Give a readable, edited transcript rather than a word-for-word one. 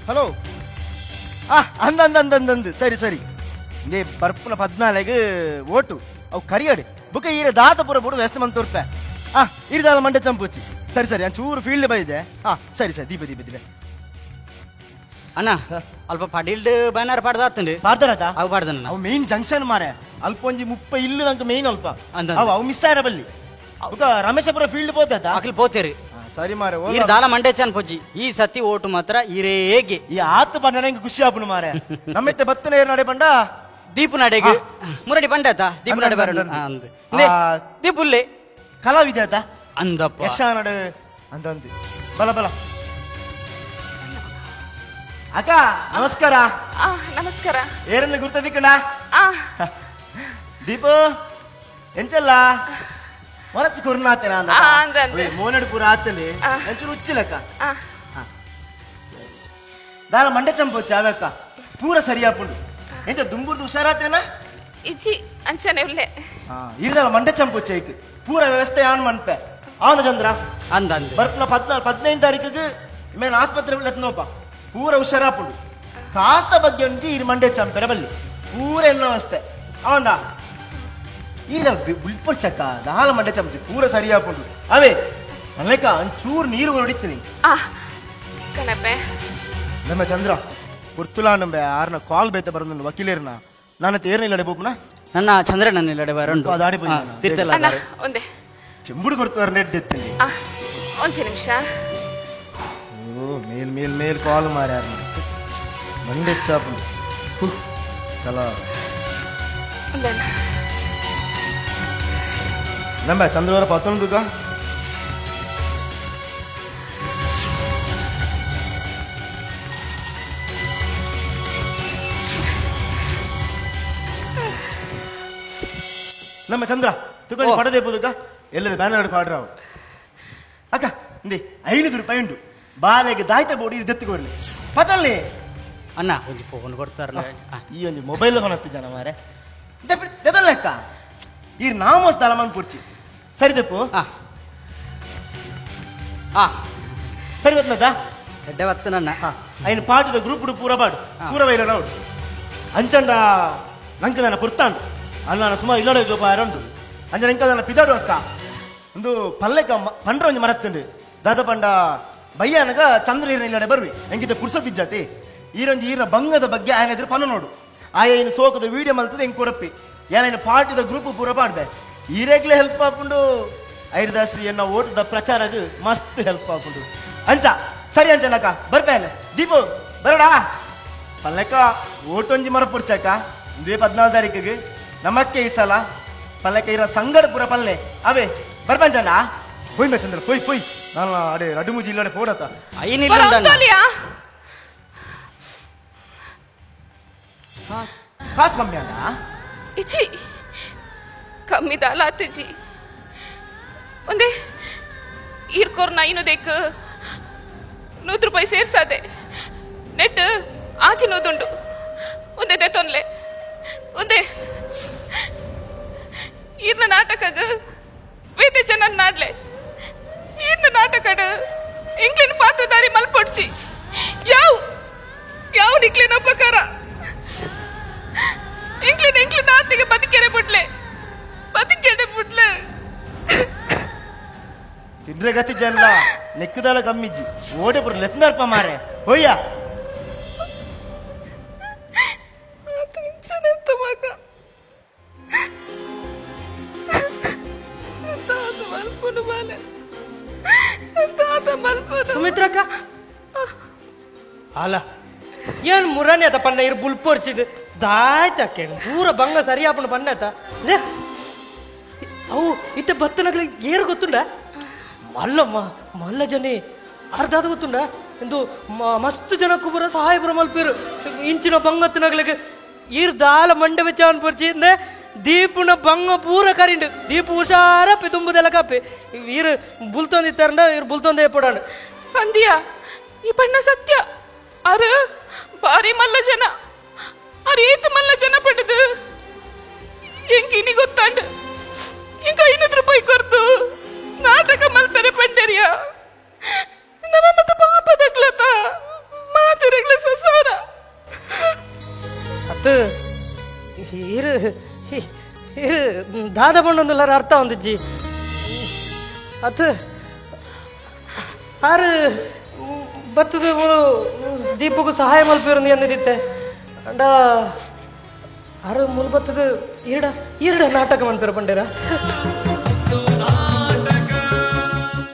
hello ಅಂದಂದಂದಂದಂದು ಸರಿ ಸರಿ ಇಂದೇ ಬರ್ಪುನ 14 ಓಟು ಅವು ಕರಿಯಾಡು ಬುಕ್ಕ ಈರ ದಾತಪುರ ಬಿಡು ವ್ಯಸ್ತ ಮಂತ್ ತೋರ್ಪೆ ಇರಿದಾಲ ಮಂಡೆ ಚಂಪುಚ್ಚಿ ಸರಿ ಸರಿ ನಾನು ಚೂರು ಫೀಲ್ಡ್ ಬೈದೆ ಸರಿ ಸರಿ ದೀಪ ದೀಪ ದೀಪ ಅಣ್ಣ ಅಲ್ಪ ಪಡೀಲ್ಡ್ ಬ್ಯಾನರ್ ಪಾಡ್ದಾತಂಡು ಪಾಡ್ದಾರತ ಅವು ಪಾಡ್ದಣ್ಣ ಅವು ಮೇನ್ ಜಂಕ್ಷನ್ ಮಾರೆ ಅಲ್ಪ ಒಂಜಿ 30 ಇಲ್ಲು ನಂಗೆ ಮೇನ್ ಅಲ್ಪ ಅವು ಮಿಸ್ ಆಯ್ರ ಬಲ್ಲಿ ಬುಕ್ಕ ರಮೇಶಪುರ ಫೀಲ್ಡ್ ಹೋದ ಅಕ್ಲಿ ಪೋತೇರಿ ಸರಿ ಮಾರೆ ಈರ್ ದಾಲ ಮಂಡೆ ಚನ್ ಪೊಜ್ಜಿ ಈ ಸತಿ ಓಟು ಮಾತ್ರ ಇರೇಗೆ ಈ ಆತು ಬಂಡ ನಂಗೆ ಖುಷಿ ಆಪುನು ಮಾರೆ ನಮ್ಮೆತ್ತೆ ಬತ್ತನ ಏರ್ ನಡೆ ಬಂಡ ದೀಪು ನಡೆಗೆ ಮುರಡಿ ಬಂಡಾತ ದೀಪು ನಡೆ ಬರೋಣ ದೀಪುಲ್ಲೆ ಕಲಾವಿದ ಆತ ಅಂದಪ್ಪ ಯಕ್ಷಗಾನ ನಡೆ ಅಂದಂದು ಬಲ ಬಲ ಅಕ್ಕ ನಮಸ್ಕಾರ ನಮಸ್ಕಾರ ಏರನ್ನ ಗುರ್ತದಿಕ್ಕಣ ದೀಪು ಎಂಚಲ್ಲ ಮನಸ್ಸು ಕೊರ್ನಾತೇನ ಮೋನಡು ಪೂರ ಆತಲಿ ಎಂಚೂರು ಉಚ್ಚಿಲಕ್ಕ ದಾಲ ಮಂಡೆ ಚಂಪೊಚ್ಚ ಅವಕ್ಕ ಪೂರ ಸರಿಯಾಪುಂಡು ಎಂಚ ದುಂಬುರ್ದು ಹುಷಾರಾತೇನ ಇಜ್ಜಿ ಅಂಚನೆ ಉಲ್ಲೆ ಇರ್ದಾಲ ಮಂಡೆ ಚಂಪೊಚ್ಚ ಐಕ್ ಪೂರ ವ್ಯವಸ್ಥೆ ಆನ್ ಮನ್ಪೆ ಅವನ ಚಂದ್ರ ಅಂದ ಬರ್ಪನ 15 ತಾರೀಕಿಗೆ ಮೇನ್ ಆಸ್ಪತ್ರೆ ಎತ್ನೋಪ ಪೂರ ಹುಷಾರಾಪುಂಡು ಕಾಸ್ತ ಬಗ್ಗೆ ಉಂಜಿ ಇರ್ ಮಂಡೆ ಚಂಪೆರ ಬಲ್ಲಿ ಪೂರ ಎನ್ನೋ ವ್ಯವಸ್ಥೆ ಅವಂದ ಈಗ ಉಳ್ಪೊಚ್ಚಕ್ಕ ದಾಲ ಮಂಡೆ ಚಂಪಿ ಪೂರ ಸರಿಯಾಪುಂಡು ಅವೇ ಅನೇಕ ಒಂಚೂರು ನೀರು ಹೊಡಿತೀನಿ ಕಣಪ್ಪೆ ನಮ್ಮ ಚಂದ್ರ ಪುರ್ತುಲಾ ನಂಬೆ ಆರ್ನ ಕಾಲ್ ಬೇತೆ ಬರೋದು ವಕೀಲೇರ್ನ ನನ್ನ ತೇರ್ನಿಲ್ಲಡೆ ಬೋಪುನ ನನ್ನ ಚಂದ್ರ ನನ್ನ ಇಲ್ಲಡೆ ಬರೋಂಡು ಅದಾಡಿ ತಿರ್ತಲ್ಲ ಒಂದೇ ಚೆಂಬುಡು ಕೊಡ್ತಾರ ನೆಡ್ ಎತ್ತೀನಿ ಒಂಚೆ ನಿಮಿಷ ಮೇಲ್ ಮೇಲ್ ಮೇಲ್ ಕಾಲ್ ಮಾರ ಯಾರನ್ನ ಮಂಡೆ ಚಾಪುಂಡು ಸಲ ನಮ್ಮ ಚಂದ್ರವಾರ 11 ನಮ್ಮ ಚಂದ್ರ ತುಕೊಂಡು ಪಡದೆ ಪೋದುಕ ಎಲ್ಲದ ಬ್ಯಾನರ್ ಪಾಡ್ರಾವು ಅಕ್ಕ ಇಂದೆ 500 ರೂಪಾಯಿ ಉಂಟು ಬಾಲೆಗೆ ದಾಯ್ತ ಬೋಡಿ ದೆತ್ತಿಗೋರ್ಲಿ ಪತಲ್ಲಿ ಅಣ್ಣ ಒಂದು ಫೋನ್ ಕೊಡ್ತಾರ ಈ ಒಂದು ಮೊಬೈಲ್ ಫೋನ್ ಹತ್ತು ಜನ ಮಾರೆ ದೆದಲ್ಲಕ್ಕ ಈ ನಾಮೋಸ್ ದಲ ಮಂದ್ ಪುಡ್ಚಿ ಸರಿ ದೆಪ್ಪು ಸರಿ ಬತ್ನದ ಎಡ್ಡೆ ಬತ್ತು ನನ್ನ ఆయన పాటుద గ్రూపుడు పూరబాడు పూరవైన నౌడు అంచండ నంకదన పుర్తాండు అన్న సుమారు ఇల్లడ జోపారండు అంజన ఇంకదన పిదాడు అక్క ಒಂದು ಪಲ್ಲೆಕ ಪಂಡ್ರ ಒಂಜಿ ಮರತ್ತುಂಡು ದಾದ ಪಂಡ ಬಯ್ಯನಗ ಚಂದ್ರ ಈರನ ಇಲ್ಲಡೆ ಬರ್ವಿ ಎಂಗಿದ ಪುರ್ಸತಿಜ್ಜತಿ ಈರೊಂಜಿ ಈರನ ಬಂಗದ ಬಗ್ಗೆ ಆಯನ ಎದುರು ಪನ್ನ ನೋಡು ಆಯ ಇನ್ನು ಸೋಕದ ವೀಡಿಯೋ ಮಲ್ತದೆ ಹೆಂಗೆ ಕೊಡಪ್ಪಿ ಏನ ಪಾರ್ಟಿದ ಗ್ರೂಪ್ ಪೂರ ಪಾಡ್ಬೆ ಈರೇಗ್ಲೇ ಹೆಲ್ಪ್ ಆಪುಂಡು ಐರ್ದಾಸಿ ಎನ್ನ ಓಟದ ಪ್ರಚಾರಕ್ಕೆ ಮಸ್ತ್ ಹೆಲ್ಪ್ ಆಪುಂಡು ಅಂಚ ಸರಿ ಅಂಚನಕ್ಕ ಬರ್ಬೇನ ದೀಪು ಬರಡಾ ಪಲ್ಲೆಕ್ಕ ಓಟೊಂಜಿ ಮರ ಪುರ್ಚಕ್ಕ 14 ತಾರೀಕಿಗೆ ನಮ್ಮಕ್ಕೆ ಈ ಸಲ ಪಲ್ಲೆಕ್ಕ ಇರೋ ಸಂಗಡ ಪುರ ಪಲ್ಲೆ ಅವೇ ಬರ್ಬಂಜಣ್ಣ ಹೋಯ್ ಚಂದ್ರ ಹೋಯ್ ಹೋಯ್ ನಾನು ಅಡೆ ರಡುಮುಜಿ ಇಲ್ಲಡೆ ಪೋಡತ್ತ ಕಾಸ್ ಕಮ್ಮಿ ಅಲ್ಲ ಇಚಿ ಕಮ್ಮಿ ದಾಲಾತೆ ಜಿ ಒಂದೇ ಈರ್ಕೋರ್ನ ಇನ್ನೋದೇಕ್ 100 ರೂಪಾಯಿ ಸೇರ್ಸಾದೆ ನೆಟ್ ಆಚಿನೋದುಂಡು ಒಂದೇ ದೆತ್ತೊನ್ಲೆ ಒಂದೇ ಈರ್ನ ನಾಟಕಗ ಬೇತೆ ಜನ ನಾಡ್ಲೆ ಈರ್ನ ನಾಟಕಡ ಇಂಕ್ಲಿನ ಪಾತ್ರಧಾರಿ ಮಲ್ಪೊಡ್ಚಿ ಯಾವ ನಿಕ್ಲಿನ ಉಪಕಾರ ಇಂಕ್ಲಿನ ಆತಿಗೆ ಬದುಕೆರೆ ಬಿಡ್ಲೆ ತಿಂದ್ರೆ ಗತಿ ಜನ ನೆಕ್ಕದಲ್ಲ ಕಮ್ಮಿಜ್ಜಿ ಓಡೆ ಬರ್ ಲೆತ್ನರ್ಪ ಮಾರೆ ಹೋಯ್ಯ ಸುಮಿತ್ರಕ್ಕ ಅಲ್ಲ ಏನ್ ಮುರಾನೆ ಅದ ಪನ್ನ ಇರ್ ಬುಲ್ಪೋರ್ಚಿದ್ ದಾಯ್ತಕ್ಕೆ ದೂರ ಬಂಗ ಸರಿಯಾಪಣ ಪನ್ನತ ಅವು ಇತ್ತೆ ಬತ್ತನಗ್ಲಿ ಏರು ಗೊತ್ತುಂಡ ಮಲ್ಲ ಜನಿ ಅರ್ಧಾದ ಗೊತ್ತುಂಡ ಎಂದು ಮಸ್ತ್ ಜನಕ್ಕೂ ಬರ ಸಹಾಯ ಬರ ಮಲ್ಪಿರು ಇಂಚಿನ ಬಂಗತ್ತನಗ್ಲಿಗೆ ಈರ್ ದಾಲ ಮಂಡೆ ಬೆಚ್ಚ ಅನ್ಪರ್ಚಿ ಅಂದ್ರೆ ದೀಪುನ ಬಂಗ ಪೂರ ಕರಿಂಡು ದೀಪು ಹುಷಾರ ತುಂಬುದೆಲ್ಲ ಕಪ್ಪಿ ಈರು ಬುಲ್ತೊಂದಿತ್ತಾರಂಡ ಇವ್ರು ಬುಲ್ತೊಂದೇ ಪಡಾಂಡು ಅಂದಿಯಾ ಈ ಬಣ್ಣ ಸತ್ಯ ಅರು ಬಾರಿ ಮಲ್ಲ ಜನ ಅರೇತು ಮಲ್ಲ ಜನ ಪಡೆದು ಎಂಕಿನಿ ಗೊತ್ತಾಂಡು ಇಂಕ 500 ರೂಪಾಯಿ ಕೊರ್ತು ನಾಟಕ ಮಲ್ಪೆರೆ ಪಂಡರಿಯ ನಮ್ಮ ಮತ ಪಾಪದಕ್ಲತ ಮಾತುರೆಗ್ಲ ಅದು ಇರು ಇರು ದಾದ ಬಣ್ಣೊಂದುಲ್ಲಾರ ಅರ್ಥ ಒಂದಿಜ್ಜಿ ಅದು ಆರು ಬತ್ತದ ದೀಪಗೂ ಸಹಾಯ ಮಲ್ಪಿರು ಅನ್ನದಿತ್ತೆ ಅಂಡ ಆರು ಮುಲ್ ಬತ್ತದ ಈರಡ ನಾಟಕ ಮಲ್ಪಿರ ಪಂಡೇರ